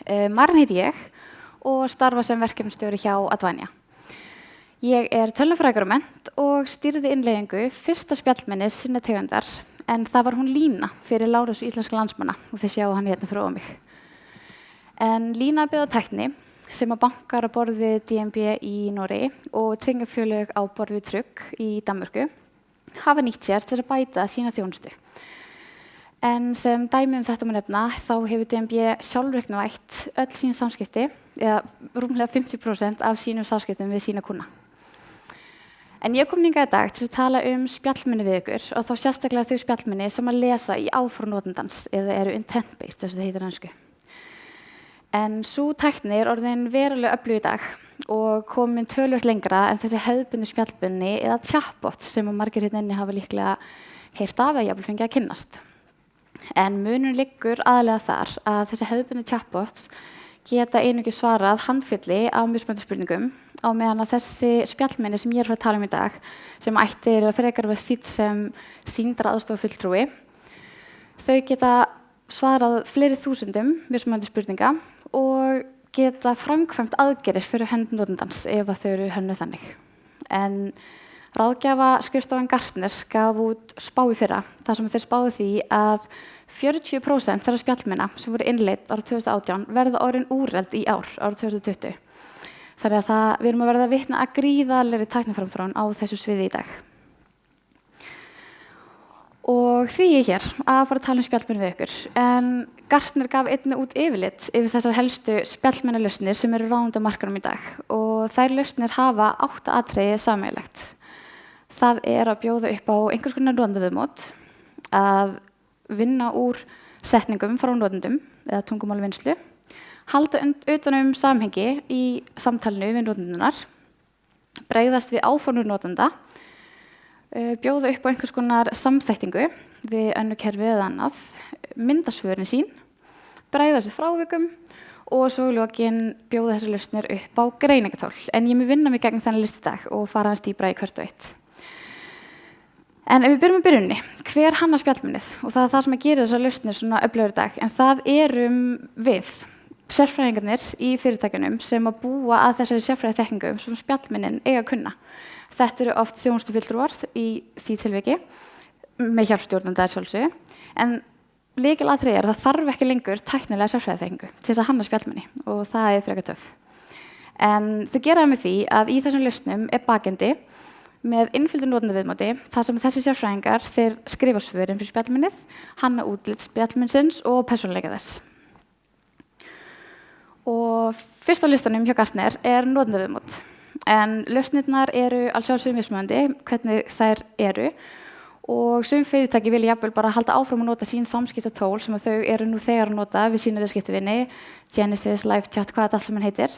Maren heiti ég og starfa sem verkefnisstjóri hjá Advania. Ég tölvunarfræðingur á mennt og stýrði innleiðingu fyrsta spjallmennis sinna tegundar, en það var hún Lína fyrir Lárusu íslenska landsmanna og þið sjáu hann hérna fyrir ofan mig. En Lína byggði á tækni sem að bankar á borð við DNB í Noregi og tryggingafélög á borð við Tryg í Danmörku hafa nýtt sér til að bæta sína þjónustu. En sem dæmi þetta má nefna, þá hefur DNB sjálfreiknavætt öll sín samskipti, eða rúmlega 50% af sínum samskiptum við sína kuna. En ég kom hingað í dag til að tala spjallmenni við ykkur og þá sérstaklega þau spjallmenni sem að lesa í áform notandans eða eru intent-based, þess að það heitir á ensku. En sú tækni orðin verulega öflug í dag og komin töluvert lengra en þessi hefðbundnu spjallmenni eða chatbot sem margir hérna inni hafa líklega heyrt af eða jafnvel fengið að kynnast. En munurinn liggur aðallega þar að þessi hefðbundnu chatbots geta einungis svarað handfylli af mismunandi spurningum á meðan að þessi spjallmenni sem ég að tala í dag, sem ættir að frekar vera þýdd sem sýndaraðstoðarfulltrúi, þau geta svarað fleiri þúsundum mismunandi spurninga og geta framkvæmt aðgerðir fyrir hönd notandans ef að þau eru hönnuð þannig. En ráðgjafarskrifstofan Gartner gaf út spá í fyrra þar sem þeir spáðu því að 40% þeirra spjallmenna sem voru innleidd árið 2018 verða orðin úreld í árið 2020. Þannig að við erum að verða vitni að gríðarlegri tækniframþróun á þessu sviði í dag. Og því ég hér að fara að tala spjallmenni við ykkur. En Gartner gaf einnig út yfirlit yfir þessar helstu spjallmennalausnir sem eru ráðandi á markaðnum í dag. Og þær lausnir hafa 8 atriði sameiginlegt. Það að bjóða upp á einhvers konar notendaviðmót, að vinna úr setningum frá notendum eða tungumálvinnslu, halda utan samhengi í samtalinu við notendunar, bregðast við áformum notenda, bjóða upp á einhvers konar samþættingu við önnur kerfi eða annað, mynda svörin sín, bregðast við frávikum og svo í lokin bjóða þessar lausnir upp á greiningatól. En ég mun vinna mig gegn þennan list í dag og fara aðeins dýpra í hvert og eitt. En ef við byrjum á byrjunni, hver hannar spjallmennið? Og það það sem að gera þessar lausnir svona öflugur í dag, en það við, sérfræðingarnir í fyrirtækjunum sem að búa að þessari sérfræðiþekkingu sem spjallmennin eiga að kunna. Þetta eru oft þjónustufulltrúar í því tilviki, með hjálpstjórnanda sjálfsögðu, en lykilatriði það þarf ekki lengur tæknilega sérfræðiþekkingu til þess að hanna spjallmenni og það frekar töff. En þau gera það með því að í þessum lausnum bakendi með innfylgdu notendaviðmóti þar sem þessi sérfræðingar þeir skrifa svörin fyrir spjallmennið, hanna útlit spjallmennsins og persónuleika þess. Og fyrst á listanum hjá Gartner notendaviðmót. En lausnirnar eru alls sjálfsögðu mismunandi hvernig þær eru og sum fyrirtæki vilja jafnvel bara halda áfram að nota sín samskiptatól sem að þau eru nú þegar að nota við sína viðskiptavini, Genesis, LiveChat, hvað þetta allt sem hann heitir.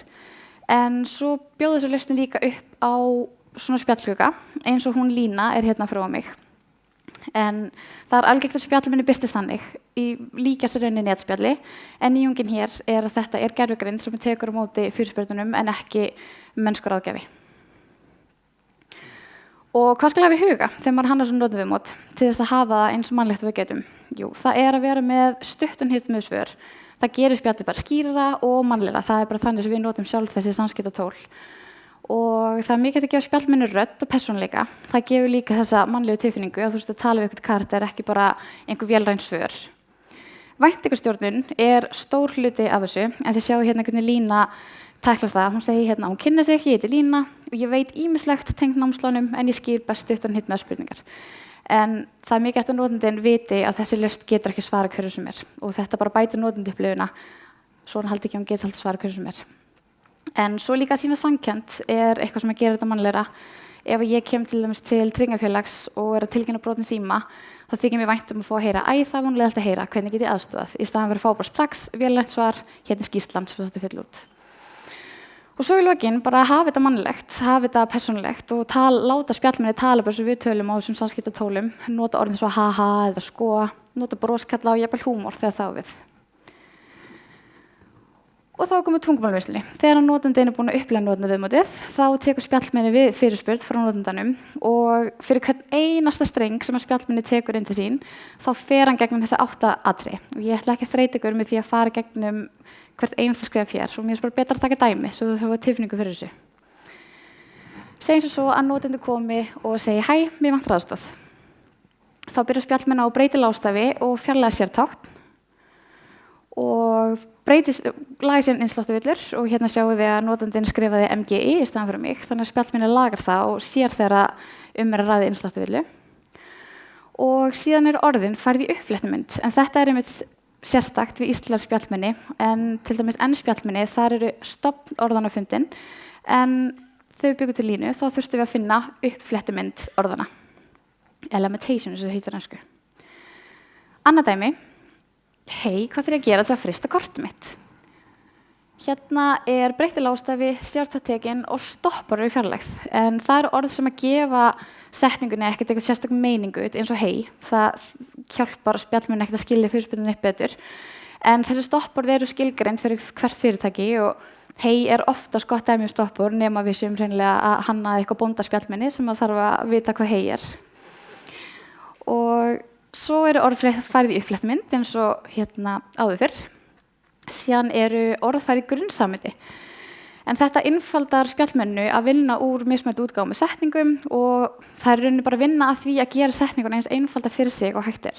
En svo bjóða þessi lausnir líka upp á svona spjallklukka eins og hún Lína hérna frá mig. En það algengt að spjallmenni birtist þannig í líkjastu rauninni netspjalli, en nýjungin hér að þetta gervigreind sem tekur á móti fyrirspurnunum en ekki mennskur ráðgjafi. Og hvað skal hafa í huga þegar maður hannar svona notendaviðmót til þess að hafa það eins mannlegt og við getum? Jú, það að vera með stuttun með svör. Það gerir spjallið bara skýrara og mannlegra. Það bara þannig sem við notum sjálf þessi samskiptatól. Og það mikilvægt að gefa spjallmenni rödd og persónuleika. Það gefur líka þessa mannlegu tilfinningu að þú veist að tala við einhvern karakter, ekki bara einhver vélræn svör. Væntingastjórnun stór hluti af þessu, en þið sjáu hérna hvernig Lína tæklar það. Hún segir hérna, hún kynni sig, ég heiti Lína og ég veit ýmislegt tengt námslánum en ég skýr best utan hitt með spurningar. En það mikilvægt að notandinn viti að þessi lausn getur ekki svara hverju sem og þetta bara bætir notendaupplifuna. Svona haldi ekki að hún getur alltaf svara hverju sem En svo líka að sýna samkennd eitthvað sem að gera þetta mannlegra. Ef ég kem til dæmis til tryggingafélags og að tilkynna brotin síma, þá þykir mér vænt að fá að heyra, það er vonlega að heyra, hvernig get ég aðstofað, í staðan fyrir að fá bara strax vélrænt svar, hérna skýrslan sem þetta fyll út. Og svo í lokin bara hafa þetta mannlegt, hafa þetta persónulegt og láta spjallmenni tala bara svo við tölum á þessum samskiptatólum, nota orðin svo haha eða sko, nota broskalla og jafnvel húmor þegar það á við. Og þá komum við tungumálvinnslu. Þegar notandinn búinn að upplega notendaviðmótið, þá tekur spjallmenni við fyrirspurn frá notandanum og fyrir hvern einasta streng sem spjallmenni tekur inn til sín, þá fer hann gegnum þessa 8 atriði. Og ég ætla ekki að þreyta ykkur með því að fara gegnum hvert einasta skref hér og mér finnst bara betra að taka dæmi svo þú hefur tilfinningu fyrir þessu. Segjum svo að notendur komi og segi hæ, mér vantar aðstoð. Þá byrjar spjallmenn á að breyta lágstafi og fjarlæga sér tákn og laga sér innsláttarvillur og hérna sjáum við að notandinn skrifaði MGI í staðan fyrir mig, þannig að spjallmenni lagar það og sér þegar er að ræða innsláttarvillu. Og síðan orðin færð í uppflettumynd, en þetta einmitt sérstakt við íslensk spjallmenni, en til dæmis spjallmenni, þar eru stofnorðana fundin, en þegar við byggum til línu, þá þurftum við að finna uppflettumynd orðana. Elementation, eins og það heitir á ensku. Annað dæmi, hei, hvað þarf ég að gera til að frysta kortið mitt? Hérna breytti lágstafi, stjórntekinn og stoppar við fjarlægð, en það eru orð sem að gefa setningunni ekkert eitthvað sérstök meiningu eins og hei, það hjálpar spjallmenni ekkert að skilja fyrirspurninni upp betur, en þessi stopporð eru skilgreind fyrir hvert fyrirtæki og hei oftast gott dæmi stoppor nema við séum hreinlega að hanna eitthvað bóndaspjallmenni sem að þarf að vita hvað hei Og svo eru orð færð í uppflettumynd eins og áður fyrr. Síðan eru orð færð í grunnsamhengi. En þetta einfaldar spjallmennu að vinna úr mismunandi útgáfum með setningum og það rauninni bara að vinna að því að gera setninguna eins einfalda fyrir sig og hægt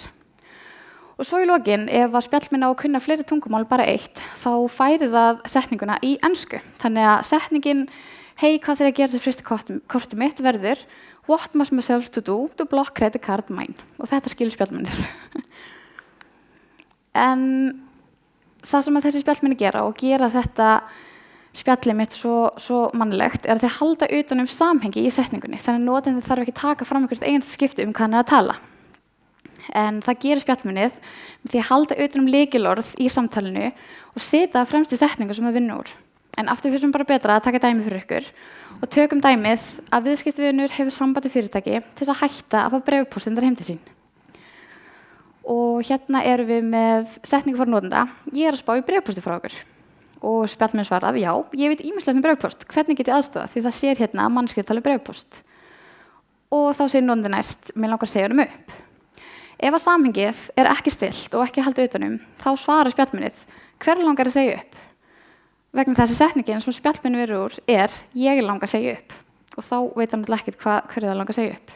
Og svo í lokin, ef að spjallmenn á að kunna fleiri tungumál bara eitt, þá færi það setninguna í ensku. Þannig að setningin, hei, hvað þarf ég að gera til frysta kortið mitt verður What must myself do to block credit card mine? Og þetta skilur spjallmennir. En það sem að þessi spjallmenni gera og gera þetta spjallið mitt svo mannlegt að þeir halda utan samhengi í setningunni. Þannig að notandinn þarf ekki taka fram einhvert einasta skipti hvað hann að tala. En það gerir spjallmennið því að halda utan lykilorð í samtalinu og setja fremst í setningu sem það vinna úr. En aftur fyrir sem bara betra að taka dæmi fyrir ykkur og tökum dæmið að viðskiptavinur hefur samband við fyrirtæki til að hætta að fá bréfpóstin heim til sín. Og hérna erum við með setningu fyrir notanda, ég að spá í bréfpósti frá okkur. Og spjallmenn svarað, já, ég veit ýmislegt bréfpóst, hvernig get ég aðstofað því það sér hérna að mannskið tala bréfpóst. Og þá segir notandi næst, mér langar að segja honum upp. Ef að samhengið ekki stillt og ekki haldið utanum, þá svarar spjallmennið, hver langar að segja upp? Vegna þessi setningin sem spjallmenni verður úr ég langar að segja upp. Og þá veit hann ekkert hverju það langar að segja upp.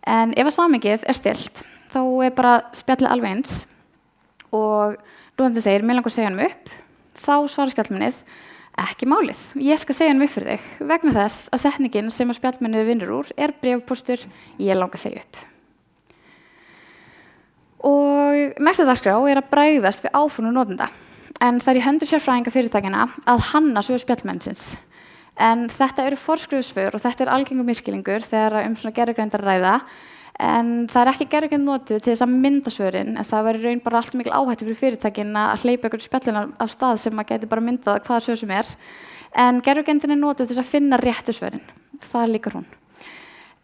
En ef að samhengið stillt, þá bara spjallið alveg eins og notandi segir, mér langar að segja honum upp, þá svarar spjallmennið, ekki málið, ég skal segja honum upp fyrir þig, vegna þess að setningin sem spjallmennið vinnur úr bréfpóstur, ég langar að segja upp. Og næsta dagskrá að bregðast við áformum notanda. En það í höndum sérfræðinga fyrirtækjanna að hanna svör spjallmennsins. En þetta eru forskrifuð og þetta algengur misskilningur þegar svona gervigreind ræða. En það ekki gervigreind notuð til þess að mynda svörin, en það væri raun bara allt mikil áhættu fyrir fyrirtækin að hleypa ykkur spjallina af stað sem að geti bara myndað hvaða svör sem En gervigreindin notuð til þess að finna réttu svörin. Það líkar hún.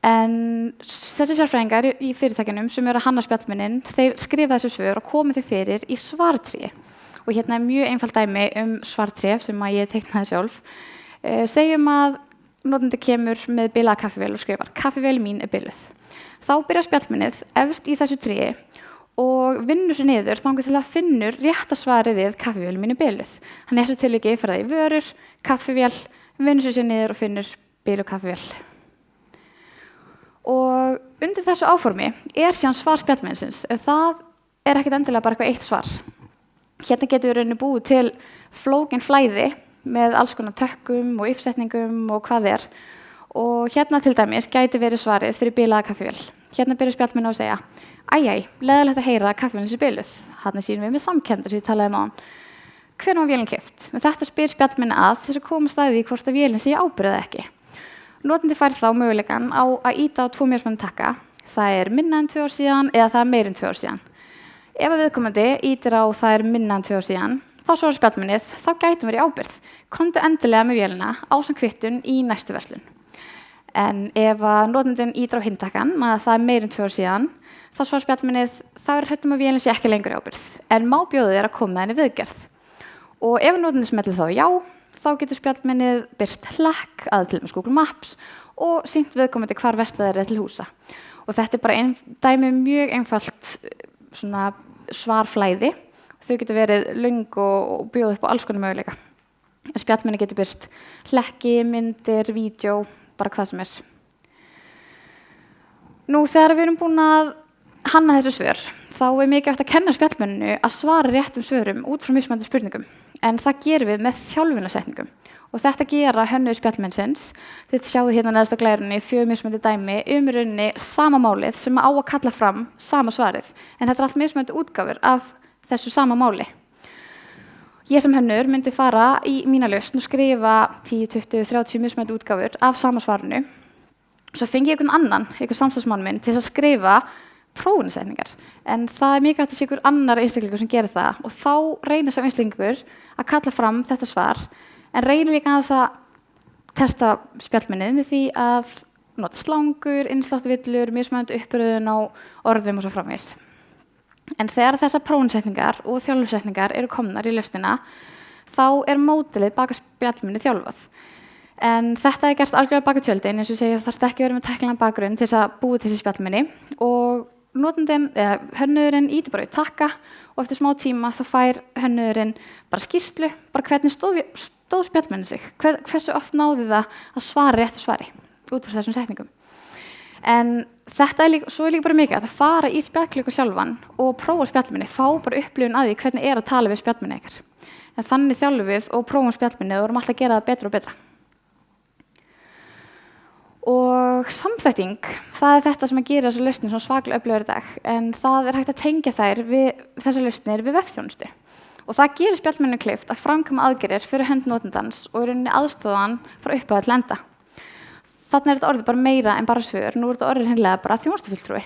En þessi sérfræðingar í fyrirtækjanum sem eru að hanna spjallmennin, þeir skrifa þessu svör og komi þau fyrir í svartrí. Og hérna mjög einfalt dæmi svartrí sem að ég teiknaði sjálf. Segjum að notandi kemur með bilaða kaffivél og skrifar, kaffivél mín biluð. Þá byrjar spjallmennið efst í þessu tríi og vinnur sér niður þangað til að finnur rétta svarið við kaffivél mín biluð. Hann þessu tilviki fer það í vörur, kaffivél, vinnur sér niður og finnur biluð kaffivél. Og undir þessu áformi síðan svar spjallmennsins, en það ekkert endilega bara eitthvað eitt svar. Hérna getur við rauninni búið til flókin flæði með alls konar tökkum og uppsetningum og hvað Og hérna til dæmis gæti verið svarið fyrir bilaða kaffivél. Hérna byrjar spjallmenn á að segja, leðilegt að heyra að kaffivélin sé biluð. Þarna sýnum við með samkenndar sem við talaðum á hann. Hvenær var vélin keypt? En þetta spyr spjallmenn að þess að komast að því hvort að vélin sé ábyrgð eða ekki. Notandi fær þá möguleikann á að íta á 2 mismunandi takka. Það minna en 2 ár síðan eða það meira en 2 ár síðan. Ef að viðkomandi ítir á það minna en 2 ár síðan, þá svarar spjallmennið, þá gætum verið ábyrgð. Komdu endilega með vélina ásamt kvittun í næstu verslun. En ef að notandinn ítir á hindtakkan, að það meira en 2 ár síðan, þá svarar spjallmennið, þá hrættum að vélin sé ekki lengur í ábyrgð, en má bjóða þér að koma með henni viðgerð. Og ef notandinn smellir þá já, þá getur spjallmennið birt hlekk að til Google Maps og sýnt viðkomandi hvar verstaðir til húsa. Og þetta bara dæmi mjög einfalt svona svarflæði. Þau geta verið löng og bjóða upp á alls konar möguleika. Spjallmenni getur birt hlekki, myndir, vídeo, bara hvað sem er. Nú, þegar við erum búin að hanna þessu svör, þá mikilvægt að kenna spjallmenninu að svara réttum svörum út frá mismunandi spurningum. En það gerum við með þjálfunarsetningum. Og þetta gera hönnuðir spjallmennsins. Þið sjáðu hérna neðst á glærunni 4 mismunandi dæmi rauninni sama málið sem á að kalla fram sama svarið. En þetta allt mismunandi útgáfur af þessu sama máli. Ég sem hönnur myndi fara í mína lausn og skrifa 10, 20, 30 mismunandi útgáfur af sama svarinu. Svo fengi ég einhvern annan, einhvern samstarfsmann minn, til að skrifa prófunarsetningar. En það mikilvægt að sé einhver annar einstaklingur sem gerir það og þá reynir sá einstaklingur að kalla fram þetta svar en reynir líka að það testa spjallmennið með því að nota slangur, innsláttvillur, mismunandi uppröðun á orðum og svo framvegis. En þegar þessar prófunarsetningar og þjálfunarsetningar eru komnar í lausnina, þá módelið baka spjallmennið þjálfað. En þetta gert algjörlega baka tjöldin, eins og ég segi þarf ekki verið með tæknilegan bakgrunn til þess að búa til þessi spjallmenni og hönnurinn ítir bara í takka og eftir smá tíma þá fær hönnurinn bara skýrslu, bara hvernig stóð spjallmennin sig, hversu oft náði það að svara réttu svari út frá þessum setningum. En þetta svo líka bara mikið að fara í spjallklukku sjálfan og prófa spjallmenni, fá bara upplifun að því hvernig að tala við spjallmenni ykkar. En þannig þjálfum við og prófum spjallmenni og erum alltaf að gera það betra og betra. Og samþætting, það þetta sem að gera þessar lausnir svona svaklega öflugar í dag, en það hægt að tengja þessar lausnir við vefþjónustu. Og það gerir spjallmenninu kleift að framkvæma aðgerðir fyrir hönd notandans og í rauninni aðstoða hann frá upphafi til enda. Þarna þetta orðið bara meira en bara svör, nú þetta orðið hreinlega bara þjónustufulltrúi.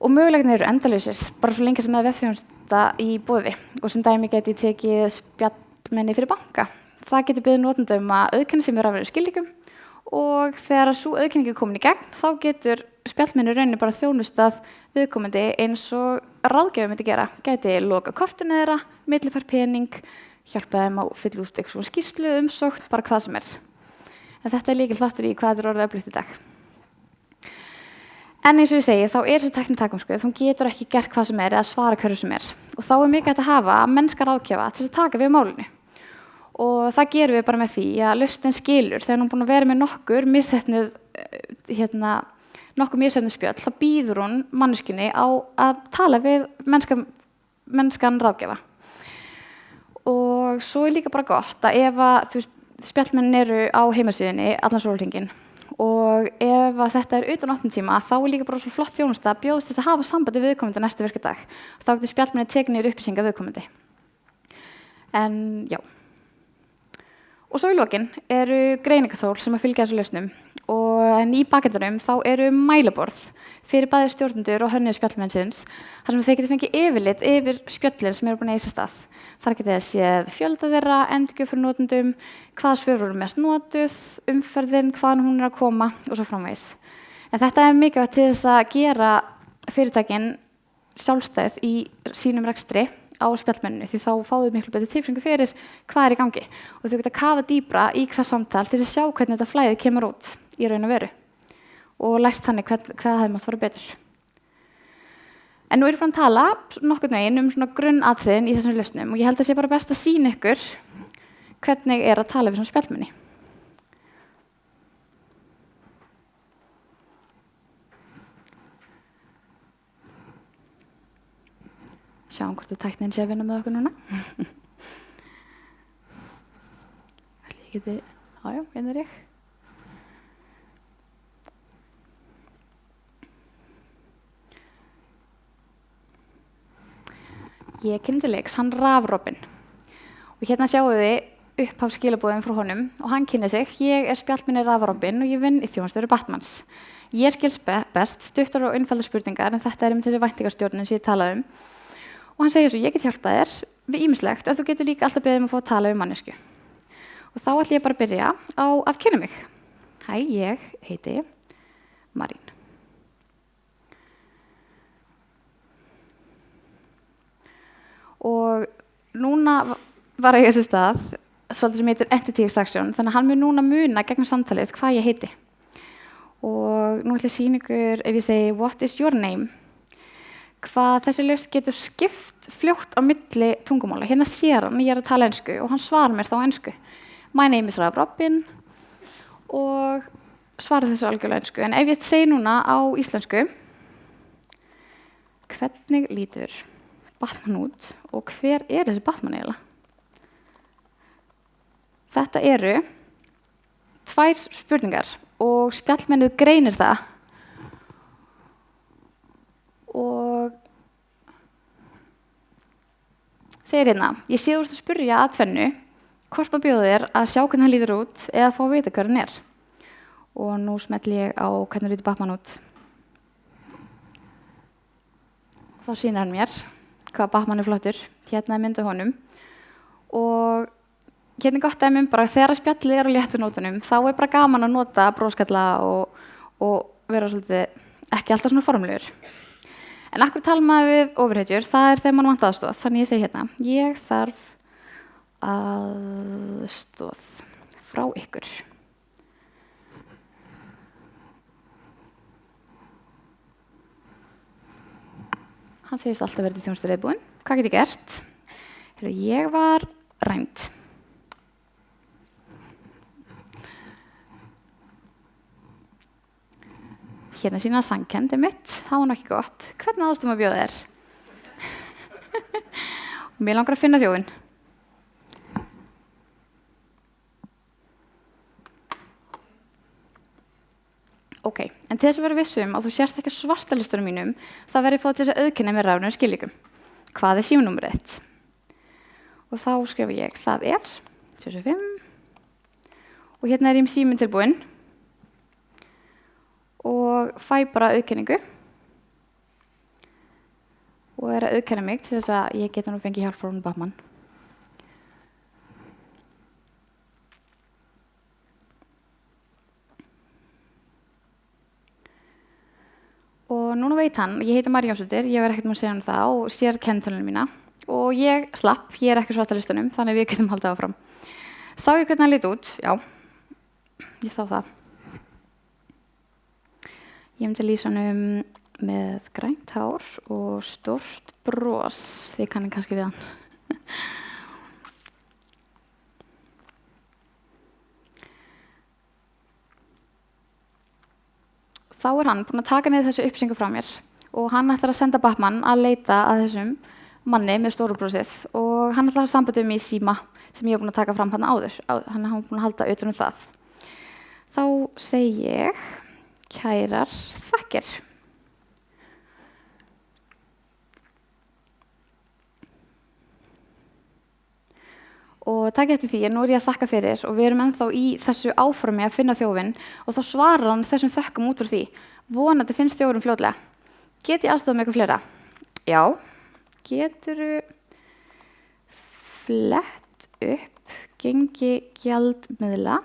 Og möguleikarnir eru endalausir, bara svo lengi sem það vefþjónusta í boði og sem dæmi geti tekið spjallmenni fyrir banka. Það getur beðið notandum að auðkenna sig með rafrænum skilríkjum og þegar sú auðkenning er komin í gegn þá getur spjallmenni rauninni bara þjónustað viðkomandi eins og ráðgjafi myndi gera. Gæti loka kortinu þeirra, millifært pening, hjálpa þeim að fylla út eitthvað skýrslu, umsókn, bara hvað sem er. En þetta lykilþáttur í hvað orðið öflugt í dag. En eins og ég segi, þá þessi tækni takmarkuð, hún getur ekki gert hvað sem er eða svara hverju sem er. Og þá mikilvægt að hafa mennska ráðgjafa til að taka við málinu. Og það gerum við bara með því að lausnin skilur þegar hún búin að vera með nokkur misheppnuð spjöll, þá býður hún manneskjunni á að tala við mennskan ráðgjafa. Og svo líka bara gott að ef spjallmennin eru á heimasíðunni allan sólarhringinn og ef þetta utan opnuntíma þá líka bara svo flott þjónusta að bjóðast þess að hafa sambandi við viðkomandi næsta virkadag. Þá getur spjallmenni tekið niður upplýsingar viðkomandi. En já. Og svo í lokin eru greiningaþól sem að fylgja þessu lausnum en í bakendunum þá eru mælaborð fyrir bæði stjórnendur og hönnuðir spjallmennsins þar sem þeir geta fengið yfirlit yfir spjöllin sem eru búin að eiga sér stað. Þar geta þið séð fjölda þeirra, endurgjöf fyrir notendum, hvaða svör eru mest notuð, umferðin, hvaðan hún er að koma og svo framvegis. En þetta mikilvægt til þess að gera fyrirtækin sjálfstæð í sínum rekstri á spjallmenninu því þá fáðu miklu betur tilfinningu fyrir hvað er í gangi og þau geta kafa dýpra í hvert samtal til að sjá hvernig þetta flæði kemur út í raun og veru og lært þannig hvað hefði mátt fara betur. En nú ég bara að tala nokkurn veginn svona grunnatriðin í þessum lausnum og ég held að sé bara best að sýna ykkur hvernig að tala við svona spjallmenni. Sjáum hvort tæknin sé að vinna með okkur núna. Ætli ég geti, hérna ég. Ég kynni til leiks, hann Rafrobin. Og hérna sjáum við upphaf skilabóðum frá honum og hann kynni sig. Ég spjallmenni Rafrobin og ég vinn í þjónustöru Batmans. Ég skils best, stuttar og einfaldar spurningar en þetta einmitt þessi væntingarstjórnin sem ég talaði um. Og hann segir svo, ég get hjálpað þér við ýmislegt en þú getur líka alltaf beðið að fá að tala við mannesku. Og þá ætla ég bara að byrja á að kynna mig. Hæ, ég heiti Marín. Og núna var ég þessi stað, svolítið sem heitir Entity Extraction, þannig að hann mun núna muna gegnum samtalið hvað ég heiti. Og nú ætla ég að sýna ykkur ef ég segi, what is your name? hvað þessi lausn getur skipt fljótt á milli tungumála. Hérna sér hann, ég að tala ensku og hann svarar mér þá á ensku. My name is Robin og svarar þessu algjörlega ensku. En ef ég segi núna á íslensku, hvernig lítur Batman út og hver þessi Batman eiginlega? Þetta eru 2 spurningar og spjallmennið greinir það. Og segir hérna, ég sé þú ert að spyrja að tvennu, hvort maður bjóða þér að sjá hvernig hann lítur út eða fá að vita hver hann er. Og nú smelli ég á hvernig lítur Batman út. Þá sýnir hann mér hvað Batman er flottur. Hérna er myndið honum. Og hérna gott dæmi bara þegar spjallið er á léttu nótunum, þá er bara gaman að nota bróskalla og vera svolítið ekki alltaf svona formlegur. En akkur tala maður við ofurhetjur, það er þegar mann vantar aðstoð. Þannig ég segi hérna, ég þarf aðstoð frá ykkur. Hann segist alltaf verið þjónustu reiðbúinn. Hvað get ég gert? Ég var rænd. Hérna sína sangkendi mitt, það var nokkið gott. Hvernig aðstoð maður bjóða þér? Mér langar að finna þjófinn. Ok, en til þess að vera vissum að þú sérst ekki svarta listunum mínum, þá verð ég fóð til þess að auðkenna með rafnum skilríkjum. Hvað er símanúmerið þitt? Og þá skrifa ég, það er 75. Og hérna er ég með síminn tilbúinn. Og fæ bara auðkenningu. Og er að auðkenna mig til þess að ég geta nú fengið hjálp frá honum Batman. Og núna veit hann, ég heiti María Jónsdóttir, ég verð ekkert með að segja hann það og sér kennitöluna mína. Og ég slapp, ég er ekki svarta listanum, þannig að við getum haldið áfram. Sá ég hvernig hann leit út? Já, ég sá það. Ég myndi lýsa honum með grænt hár og stórt bros, þið kannið kannski við hann. Þá er hann búinn að taka niður þessu uppsengu frá mér og hann ætlar að senda Batman að leita að þessum manni með stóru brosið og hann ætlar að sambanda mig í síma sem ég hef búinn að taka fram hann áður. Hann er búinn að halda utan það. Þá segi ég, kærar þakkir. Og takk eftir því, nú er ég að þakka fyrir og við erum ennþá í þessu áformi að finna þjófinn og þá svarar hann þessum þökkum út frá því. Vonandi finnst þjófurinn fljótlega. Get ég aðstofað með eitthvað fleira? Já. Geturðu flett upp gengi gjaldmiðla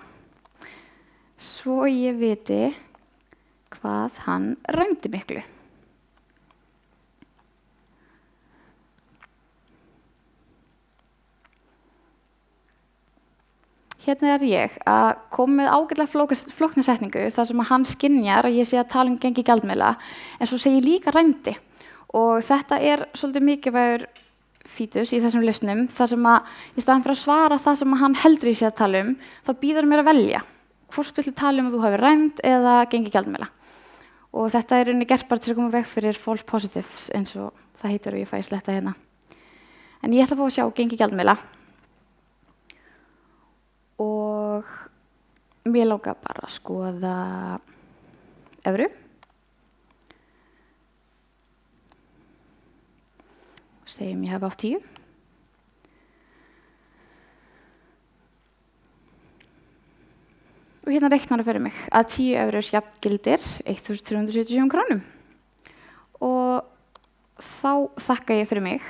svo ég viti hvað hann rændi miklu? Hérna er ég að koma með ágætlega flókna setningu þar sem að hann skynjar að ég sé að tala gengi gjaldmiðla en svo segi ég líka rændi og þetta er svolítið mikilvægur fítus í þessum lausnum þar sem að í staðan fyrir að svara það sem að hann heldur í sé að tala þá býður hann mér að velja hvort viltu tala að þú hafi rænd eða gengi gjaldmiðla og þetta er gert bara til að koma veg fyrir false positives eins og það heitir og ég fæ sletta hérna. En ég ætla að fá að sjá gengi gjaldmiðla og mér langar bara að skoða evru. Segjum ég hafi átt 10. Og hérna reiknar það fyrir mig að 10 evrur jafngildir 1.377 krónum. Og þá þakka ég fyrir mig.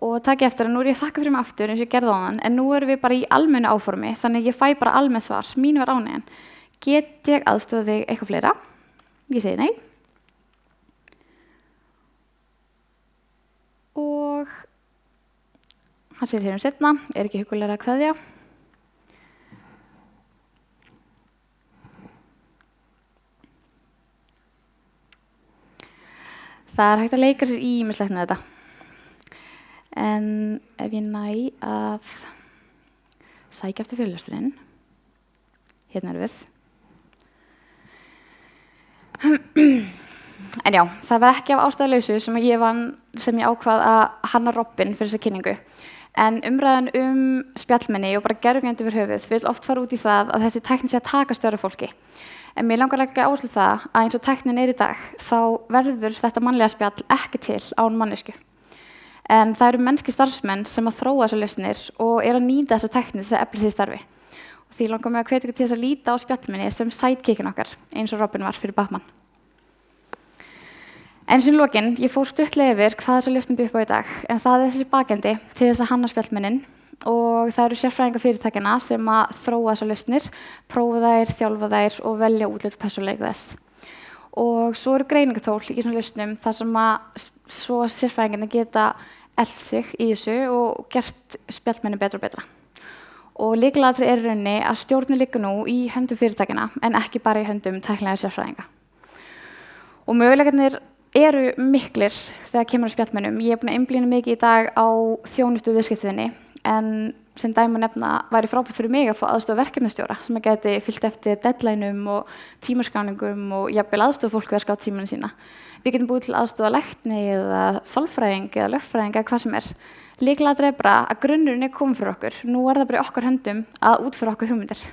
Og takk eftir að nú er ég þakka fyrir mig aftur eins og ég gerði á hann, en nú erum við bara í almennu áformi, þannig að ég fæ bara almennt svar. Mín var ánægjan. Get ég aðstoða þig eitthvað fleira? Ég segi nei. Og hann segir hérna seinna, er ekki huggulegra að kveðja. Það hægt að leika sér í ýmislegt með þetta. En ef ég næ að sækja eftir fyrirlesturinn, hérna erum við. En já, það var ekki af ástæðulausu sem ég ákvað að hanna Robin fyrir þessa kynningu. En umræðan spjallmenni og bara gervigreind yfir höfuð vil oft fara út í það að þessi tækni sé að taka störra fólki. En mér langar að leggja áherslu á það að eins og tæknin í dag, þá verður þetta mannlega spjall ekki til án manneskju. En það eru mennski starfsmenn sem að þróa þessar lausnir og að nýta þessa tækni til að efla sig í starfi. Og því langar mig að hvetja ykkur til þess að líta á spjallmenni sem sidekickin okkar, eins og Robin var fyrir Batman. En sem lokin, ég fór stuttlega yfir hvað þessar lausnir byggja upp á í dag, en það þessi bakendi til þess að hanna spjallmennin og það eru sérfræðingar fyrirtækjanna sem að þróa þessar lausnir, prófa þær, þjálfa þær og velja útlit persónuleik þess. Og svo eru greiningatól í svona lausnum þar sem að svo sérfræðingarnir geta elt sig í þessu og gert spjallmennin betra og betra. Og lykilatriði í rauninni að stjórnin liggur nú í höndum fyrirtækjanna en ekki bara í höndum tæknilegra sérfræðinga. Og möguleikarnir eru miklir þegar kemur á spjallmennum. Ég búin að einblína mikið í dag á þjónustu viðskiptavinni, en sem dæmi nefna væri frábært fyrir mig að fá aðstoð verkefnastjóra sem að geti fylgt eftir deadlineum og tímaskráningum og jafnvel aðstoð fólk við að skrá tímana sína. Við getum búið til aðstoða lækni eða sálfræðing eða lögfræðing eða hvað sem er. Lykilatriði er bara að grunnurinn kominn fyrir okkur. Nú það bara í okkar höndum að útfæra okkur hugmyndir.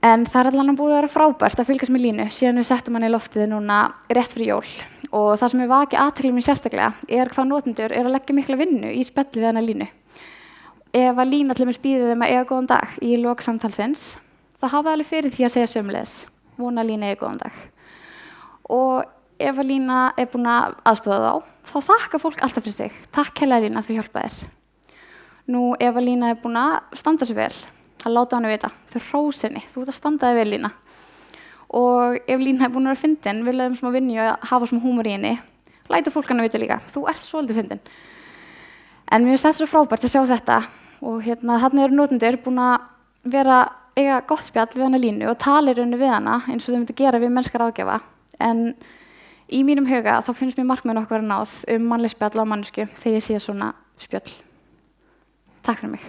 En það allan búið að vera frábært að fylgjast með Línu síðan við settum hann í loftið núna rétt fyrir jól. Og það sem vakið athygli mín sérstaklega hvað notendur að leggja mikla vinnu í spjalli við hana Línu. Ef að Lína til dæmis býður þeim að eiga góðan dag í lok samtalsins, þá hafa alveg fyrir því að segja sömuleiðis, vona að Lína eiga góðan dag. Og ef að Lína búin að aðstoða þá þakkar fólk alltaf fyrir sig. Takk hérlega Lína fyrir að hjálpa þér. Nú ef að Lína búin að standa sig vel, að láta hana vita, þau hrósinni, þú ert að standa þig vel Lína. Og ef Lína búin að vera fyndin, vilja þeim smá vinnu að hafa smá húmor í henni, lætur fólk hana vita líka, þú ert svolítið fyndin. En mér finnst þetta svo frábært að sjá þetta og þarna eru notendur búin að eiga gott spjall við hana Línu og tala í rauninni við hana eins og þau myndi gera við mennska ráðgjafa. En í mínum huga þá finnst mér markmiðin okkar vera náð mannleg spjall á mannesku þegar ég sé svona spjall. Takk fyrir mig.